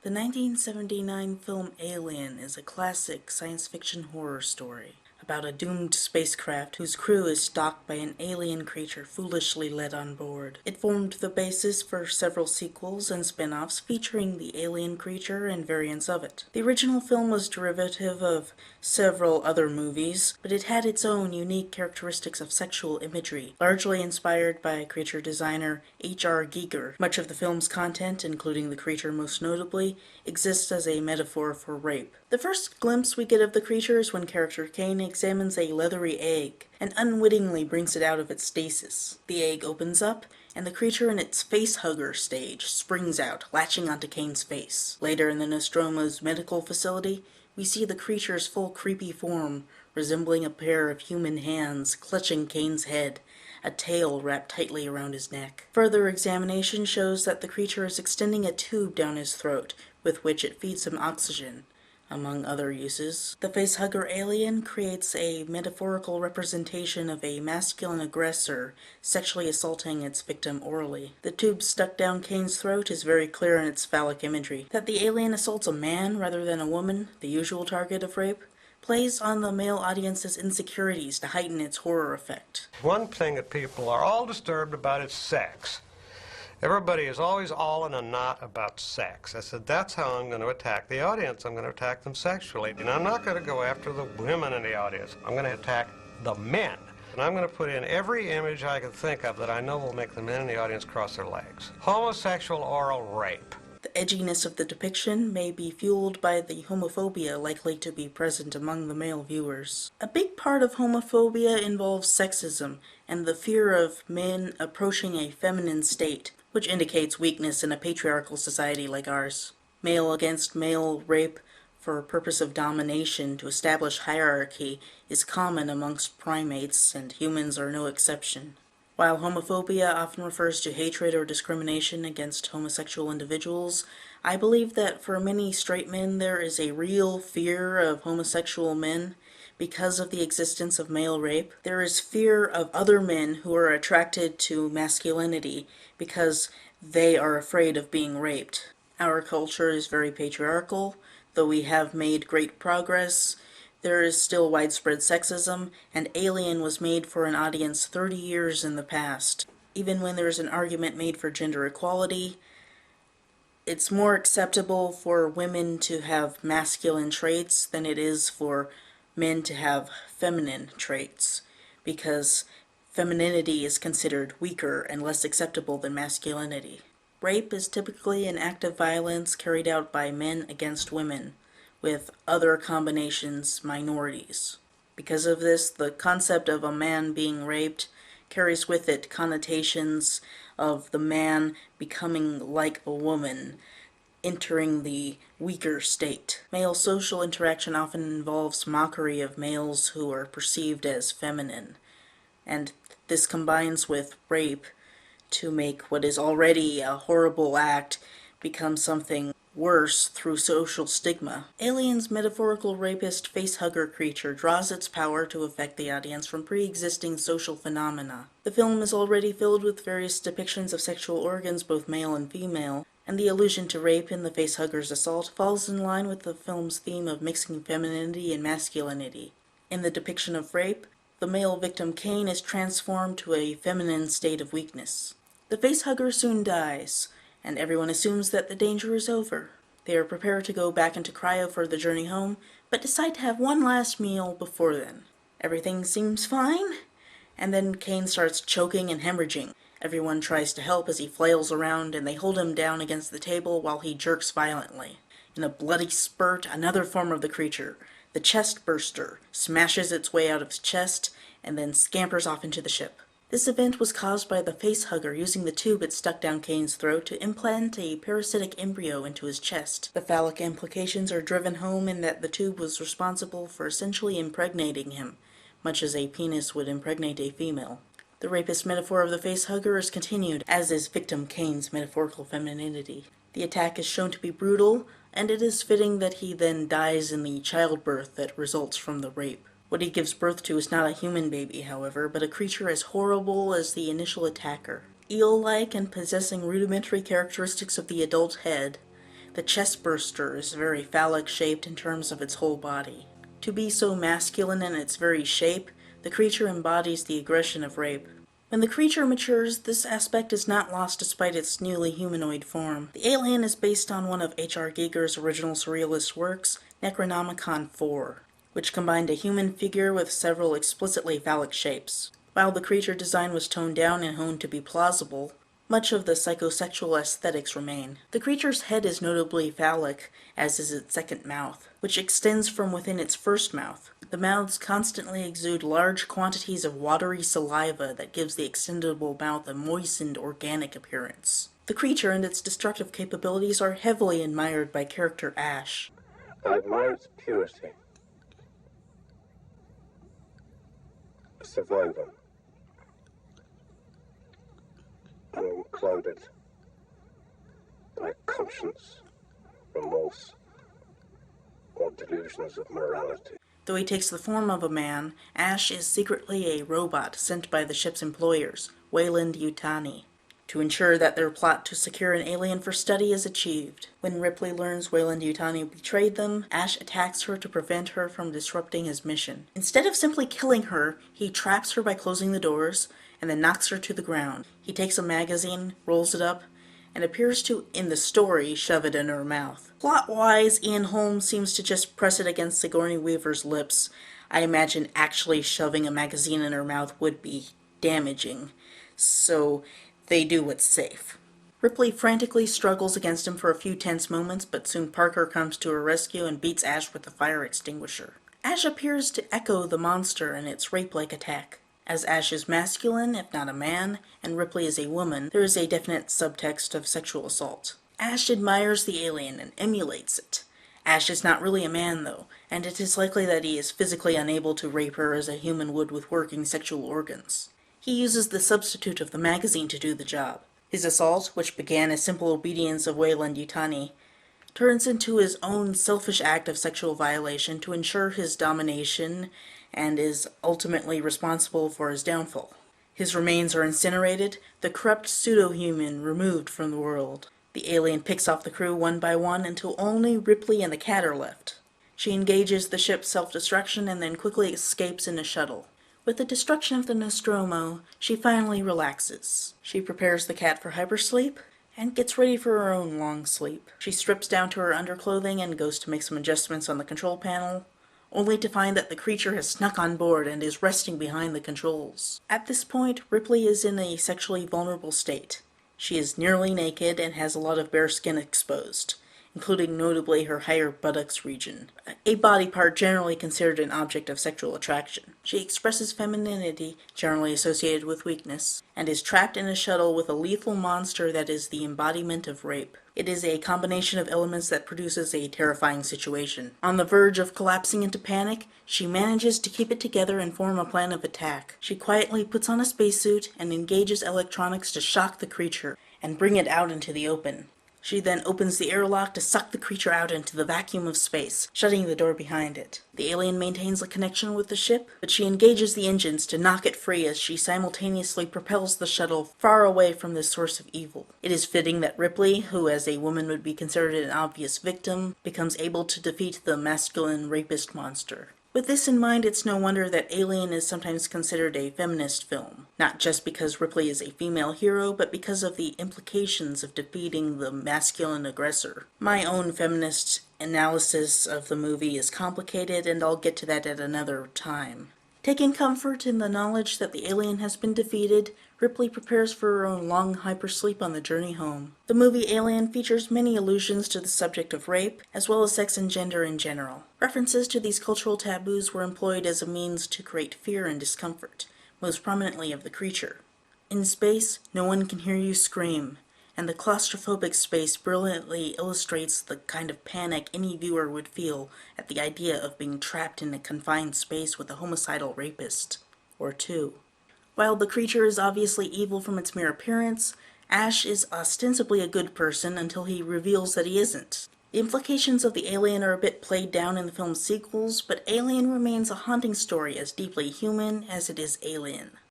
The 1979 film Alien is a classic science fiction horror story about a doomed spacecraft whose crew is stalked by an alien creature foolishly let on board. It formed the basis for several sequels and spin-offs featuring the alien creature and variants of it. The original film was derivative of several other movies, but it had its own unique characteristics of sexual imagery, largely inspired by creature designer H.R. Giger. Much of the film's content, including the creature most notably, exists as a metaphor for rape. The first glimpse we get of the creature is when character Kane examines a leathery egg and unwittingly brings it out of its stasis. The egg opens up, and the creature in its face-hugger stage springs out, latching onto Kane's face. Later in the Nostromo's medical facility, we see the creature's full creepy form, resembling a pair of human hands clutching Kane's head, a tail wrapped tightly around his neck. Further examination shows that the creature is extending a tube down his throat, with which it feeds him oxygen, among other uses. The facehugger alien creates a metaphorical representation of a masculine aggressor sexually assaulting its victim orally. The tube stuck down Kane's throat is very clear in its phallic imagery. That the alien assaults a man rather than a woman, the usual target of rape, plays on the male audience's insecurities to heighten its horror effect. One thing that people are all disturbed about is sex. Everybody is always all in a knot about sex. I said, that's how I'm going to attack the audience. I'm going to attack them sexually. And I'm not going to go after the women in the audience. I'm going to attack the men. And I'm going to put in every image I can think of that I know will make the men in the audience cross their legs. Homosexual oral rape. The edginess of the depiction may be fueled by the homophobia likely to be present among the male viewers. A big part of homophobia involves sexism and the fear of men approaching a feminine state, which indicates weakness in a patriarchal society like ours. Male against male rape for purpose of domination to establish hierarchy is common amongst primates, and humans are no exception. While homophobia often refers to hatred or discrimination against homosexual individuals, I believe that for many straight men there is a real fear of homosexual men because of the existence of male rape. There is fear of other men who are attracted to masculinity because they are afraid of being raped. Our culture is very patriarchal. Though we have made great progress, there is still widespread sexism, and Alien was made for an audience 30 years in the past. Even when there's an argument made for gender equality, it's more acceptable for women to have masculine traits than it is for men to have feminine traits, because femininity is considered weaker and less acceptable than masculinity. Rape is typically an act of violence carried out by men against women, with other combinations minorities. Because of this, the concept of a man being raped carries with it connotations of the man becoming like a woman, entering the weaker state. Male social interaction often involves mockery of males who are perceived as feminine, and this combines with rape to make what is already a horrible act become something worse through social stigma. Alien's metaphorical rapist facehugger creature draws its power to affect the audience from pre-existing social phenomena. The film is already filled with various depictions of sexual organs, both male and female, and the allusion to rape in the facehugger's assault falls in line with the film's theme of mixing femininity and masculinity. In the depiction of rape, the male victim Kane is transformed to a feminine state of weakness. The facehugger soon dies, and everyone assumes that the danger is over. They are prepared to go back into cryo for the journey home, but decide to have one last meal before then. Everything seems fine, and then Kane starts choking and hemorrhaging. Everyone tries to help as he flails around, and they hold him down against the table while he jerks violently. In a bloody spurt, another form of the creature, the chest burster, smashes its way out of his chest and then scampers off into the ship. This event was caused by the facehugger using the tube it stuck down Kane's throat to implant a parasitic embryo into his chest. The phallic implications are driven home in that the tube was responsible for essentially impregnating him, much as a penis would impregnate a female. The rapist metaphor of the facehugger is continued, as is victim Kane's metaphorical femininity. The attack is shown to be brutal, and it is fitting that he then dies in the childbirth that results from the rape. What he gives birth to is not a human baby, however, but a creature as horrible as the initial attacker. Eel-like and possessing rudimentary characteristics of the adult head, The chest burster is very phallic shaped in terms of its whole body. To be so masculine in its very shape, the creature embodies the aggression of rape. When the creature matures, this aspect is not lost despite its newly humanoid form. The alien is based on one of H.R. Giger's original surrealist works, Necronomicon 4, which combined a human figure with several explicitly phallic shapes. While the creature design was toned down and honed to be plausible, much of the psychosexual aesthetics remain. The creature's head is notably phallic, as is its second mouth, which extends from within its first mouth. The mouths constantly exude large quantities of watery saliva that gives the extendable mouth a moistened, organic appearance. The creature and its destructive capabilities are heavily admired by character Ash. I admire its purity, survival, unclouded by conscience, remorse, or delusions of morality. Though he takes the form of a man, Ash is secretly a robot sent by the ship's employers, Weyland-Yutani, to ensure that their plot to secure an alien for study is achieved. When Ripley learns Weyland-Yutani betrayed them, Ash attacks her to prevent her from disrupting his mission. Instead of simply killing her, he traps her by closing the doors, and then knocks her to the ground. He takes a magazine, rolls it up, and appears to, in the story, shove it in her mouth. Plot-wise, Ian Holmes seems to just press it against Sigourney Weaver's lips. I imagine actually shoving a magazine in her mouth would be damaging, so they do what's safe. Ripley frantically struggles against him for a few tense moments, but soon Parker comes to her rescue and beats Ash with a fire extinguisher. Ash appears to echo the monster in its rape-like attack. As Ash is masculine, if not a man, and Ripley is a woman, there is a definite subtext of sexual assault. Ash admires the alien and emulates it. Ash is not really a man, though, and it is likely that he is physically unable to rape her as a human would with working sexual organs. He uses the substitute of the magazine to do the job. His assault, which began as simple obedience of Weyland-Yutani, turns into his own selfish act of sexual violation to ensure his domination and is ultimately responsible for his downfall. His remains are incinerated, the corrupt pseudo-human removed from the world. The alien picks off the crew one by one until only Ripley and the cat are left. She engages the ship's self-destruction and then quickly escapes in a shuttle. With the destruction of the Nostromo, she finally relaxes. She prepares the cat for hypersleep and gets ready for her own long sleep. She strips down to her underclothing and goes to make some adjustments on the control panel, only to find that the creature has snuck on board and is resting behind the controls. At this point, Ripley is in a sexually vulnerable state. She is nearly naked and has a lot of bare skin exposed, including notably her higher buttocks region, a body part generally considered an object of sexual attraction. She expresses femininity, generally associated with weakness, and is trapped in a shuttle with a lethal monster that is the embodiment of rape. It is a combination of elements that produces a terrifying situation. On the verge of collapsing into panic, she manages to keep it together and form a plan of attack. She quietly puts on a spacesuit and engages electronics to shock the creature and bring it out into the open. She then opens the airlock to suck the creature out into the vacuum of space, shutting the door behind it. The alien maintains a connection with the ship, but she engages the engines to knock it free as she simultaneously propels the shuttle far away from this source of evil. It is fitting that Ripley, who as a woman would be considered an obvious victim, becomes able to defeat the masculine rapist monster. With this in mind, it's no wonder that Alien is sometimes considered a feminist film, not just because Ripley is a female hero, but because of the implications of defeating the masculine aggressor. My own feminist analysis of the movie is complicated, and I'll get to that at another time. Taking comfort in the knowledge that the alien has been defeated, Ripley prepares for her own long hypersleep on the journey home. The movie Alien features many allusions to the subject of rape, as well as sex and gender in general. References to these cultural taboos were employed as a means to create fear and discomfort, most prominently of the creature. In space, no one can hear you scream, and the claustrophobic space brilliantly illustrates the kind of panic any viewer would feel at the idea of being trapped in a confined space with a homicidal rapist, or two. While the creature is obviously evil from its mere appearance, Ash is ostensibly a good person until he reveals that he isn't. The implications of the alien are a bit played down in the film's sequels, but Alien remains a haunting story as deeply human as it is alien.